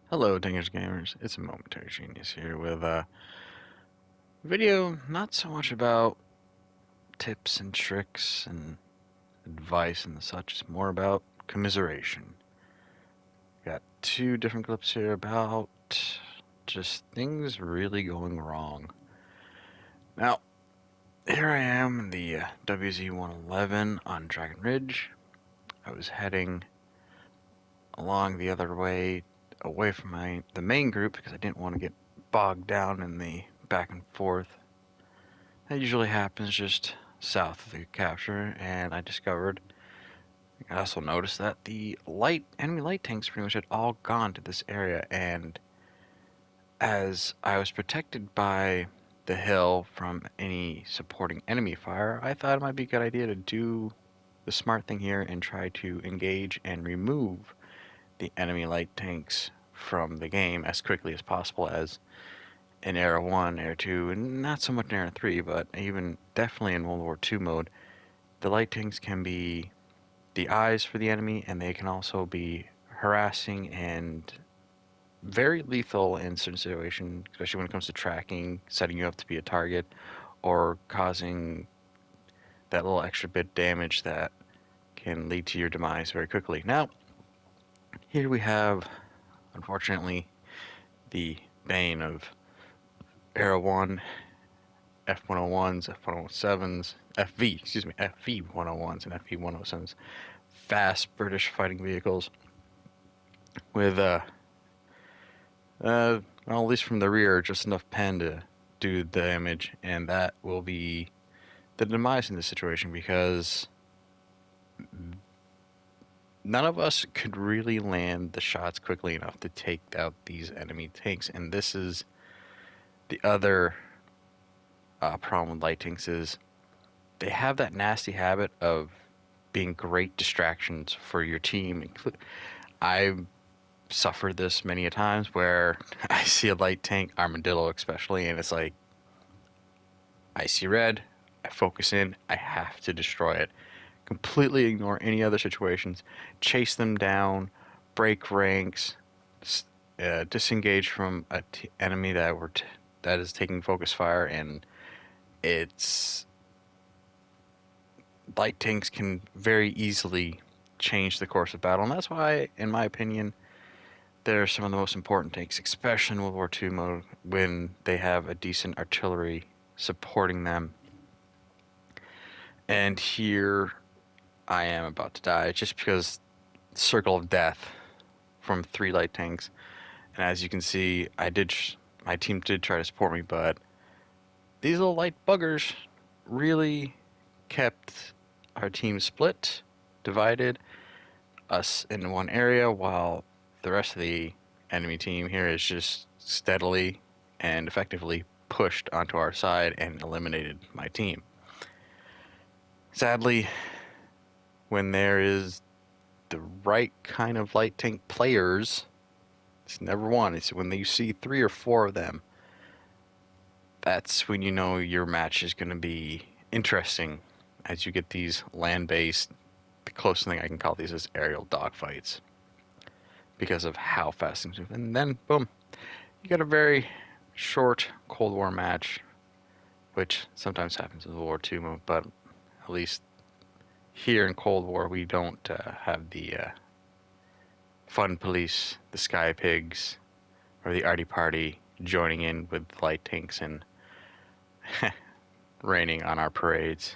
Hello, Dingers Gamers. It's a Momentary Genius here with a video not so much about tips and tricks and advice and such. It's more about commiseration. Got two different clips here about just things really going wrong. Now, here I am in the WZ-111 on Dragon Ridge. I was heading along the other way, away from the main group because I didn't want to get bogged down in the back and forth. That usually happens just south of the capture, and I also noticed that the enemy light tanks pretty much had all gone to this area, and as I was protected by the hill from any supporting enemy fire, I thought it might be a good idea to do the smart thing here and try to engage and remove the enemy light tanks from the game as quickly as possible, as in Era 1, Era 2, and not so much in Era 3, but even definitely in World War II mode, the light tanks can be the eyes for the enemy, and they can also be harassing and very lethal in certain situations, especially when it comes to tracking, setting you up to be a target, or causing that little extra bit damage that can lead to your demise very quickly. Now, here we have, unfortunately, the bane of Era 1, F-101s, F-107s, FV-101s and FV-107s, fast British fighting vehicles with, well, at least from the rear, just enough pen to do the damage, and that will be the demise in this situation because none of us could really land the shots quickly enough to take out these enemy tanks, and this is the other problem with light tanks is they have that nasty habit of being great distractions for your team. I've suffered this many a times where I see a light tank, Armadillo especially, and it's like, I see red, I focus in, I have to destroy it. Completely ignore any other situations, chase them down, break ranks, disengage from an enemy that is taking focus fire, and it's light tanks can very easily change the course of battle, and that's why, in my opinion, they're some of the most important tanks, especially in World War II mode, when they have a decent artillery supporting them. And here I am about to die just because circle of death from 3 light tanks. And as you can see, my team did try to support me, but these little light buggers really kept our team split, divided us in one area, while the rest of the enemy team here is just steadily and effectively pushed onto our side and eliminated my team. Sadly, when there is the right kind of light tank players, it's never one. It's when you see 3 or 4 of them, that's when you know your match is going to be interesting, as you get these land-based, the closest thing I can call these is aerial dogfights, because of how fast things move. And then, boom, you got a very short Cold War match, which sometimes happens in World War II mode, but at least here in Cold War we don't have the fun police, the sky pigs, or the arty party joining in with light tanks and raining on our parades.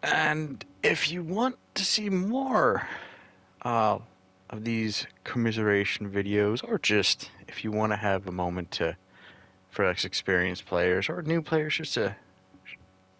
And if you want to see more of these commiseration videos, or just if you want to have a moment for experienced players or new players just to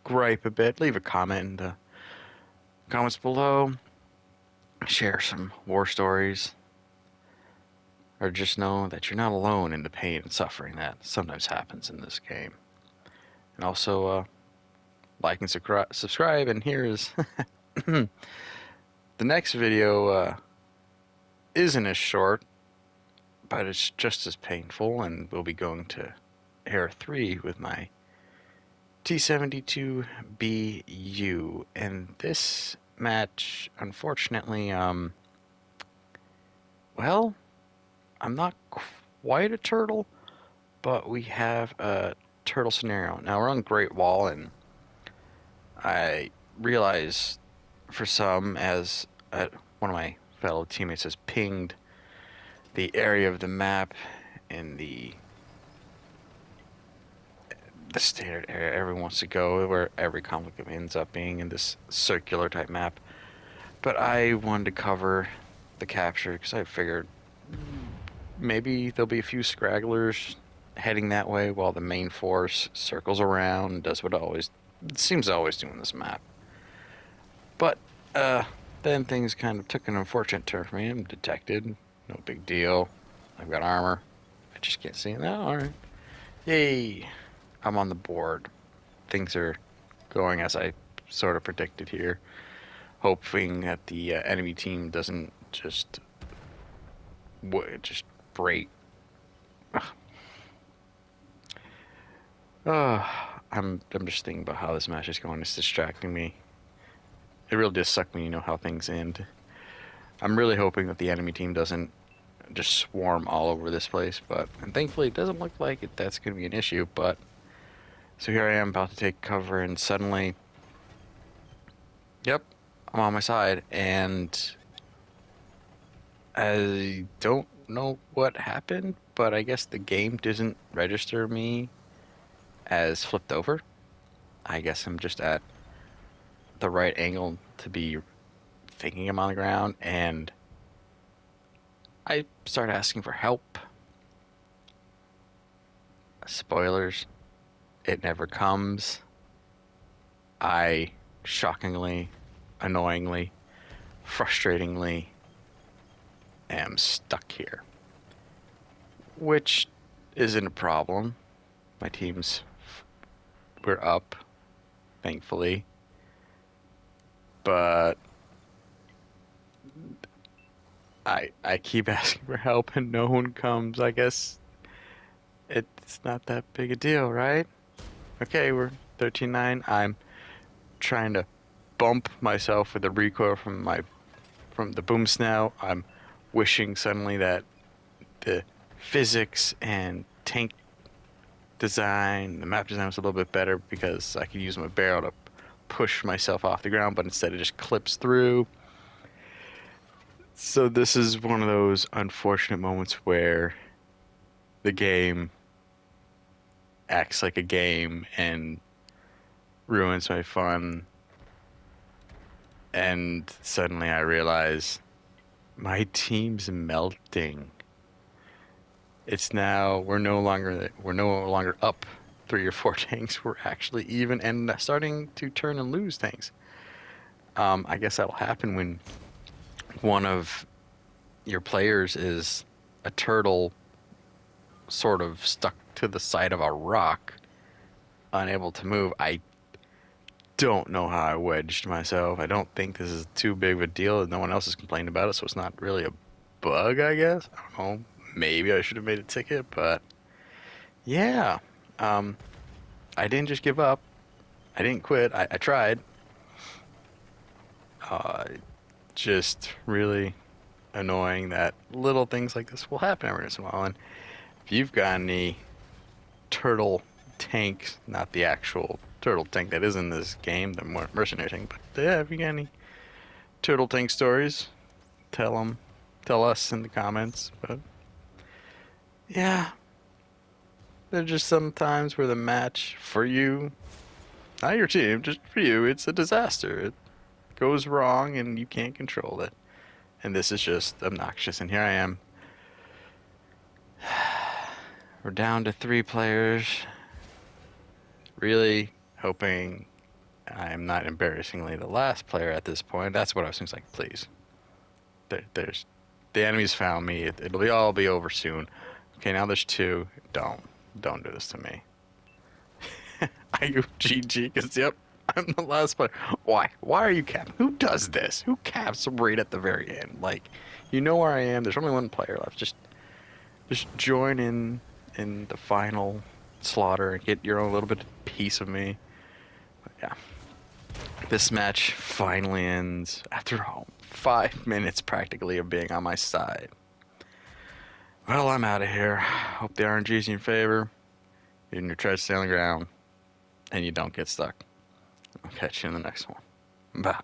gripe a bit, leave a comment in the comments below, share some war stories, or just know that you're not alone in the pain and suffering that sometimes happens in this game. And also, like and subscribe, and here is the next video. Isn't as short, but it's just as painful, and we'll be going to Era 3 with my T-72BU, and this match, unfortunately, well, I'm not quite a turtle, but we have a turtle scenario. Now we're on Great Wall, and I realize for some, as one of my fellow teammates has pinged the area of the map in the standard area everyone wants to go, where every conflict ends up being in this circular type map. But I wanted to cover the capture because I figured maybe there'll be a few scragglers heading that way while the main force circles around and does what it seems to always do in this map. But then things kind of took an unfortunate turn for me. I'm detected. No big deal. I've got armor. I just can't see it now. Alright. Yay. I'm on the board. Things are going as I sort of predicted here. Hoping that the enemy team doesn't just break. I'm just thinking about how this match is going. It's distracting me. It really does suck when you know how things end. I'm really hoping that the enemy team doesn't just swarm all over this place, and thankfully it doesn't look like that's going to be an issue. But so here I am about to take cover, and suddenly, yep, I'm on my side, and I don't know what happened, but I guess the game doesn't register me as flipped over. I guess I'm just at the right angle to be thinking I'm on the ground, and I start asking for help. Spoilers, it never comes. I shockingly, annoyingly, frustratingly am stuck here, which isn't a problem. My we're up, thankfully, but I keep asking for help and no one comes. I guess it's not that big a deal, right? Okay, we're 13-9. I'm trying to bump myself with the recoil from the boom snout. I'm wishing suddenly that the physics and tank design, the map design was a little bit better because I could use my barrel to push myself off the ground, but instead it just clips through. So this is one of those unfortunate moments where the game acts like a game and ruins my fun. And suddenly I realize my team's melting. We're no longer up 3 or 4 tanks. We're actually even and starting to turn and lose tanks. I guess that'll happen when one of your players is a turtle sort of stuck to the side of a rock, unable to move. I don't know how I wedged myself. I don't think this is too big of a deal. No one else has complained about it, so it's not really a bug, I guess. I don't know. Maybe I should have made a ticket, but yeah. I didn't just give up. I didn't quit. I tried. Just really annoying that little things like this will happen every once in a while. And if you've got any turtle tanks, not the actual turtle tank that is in this game, the mercenary tank, but yeah, if you got any turtle tank stories, tell us in the comments. But yeah, there's just some times where the match for you, not your team, just for you, it's a disaster. It goes wrong and you can't control it. And this is just obnoxious. And here I am. We're down to 3 players. Really hoping I'm not embarrassingly the last player at this point. That's what I was thinking. Like, please. There's the enemy's found me. It'll all be over soon. Okay, now there's 2. Don't do this to me. I go GG because yep, I'm the last player. Why are you capping? Who does this? Who caps right at the very end? Like, you know where I am. There's only 1 player left. Just join in the final slaughter and get your own little bit of piece of me. But yeah, this match finally ends after 5 minutes practically of being on my side. Well, I'm out of here. Hope the RNG's in your favor. And your treads stay on the ground. And you don't get stuck. I'll catch you in the next one. Bye.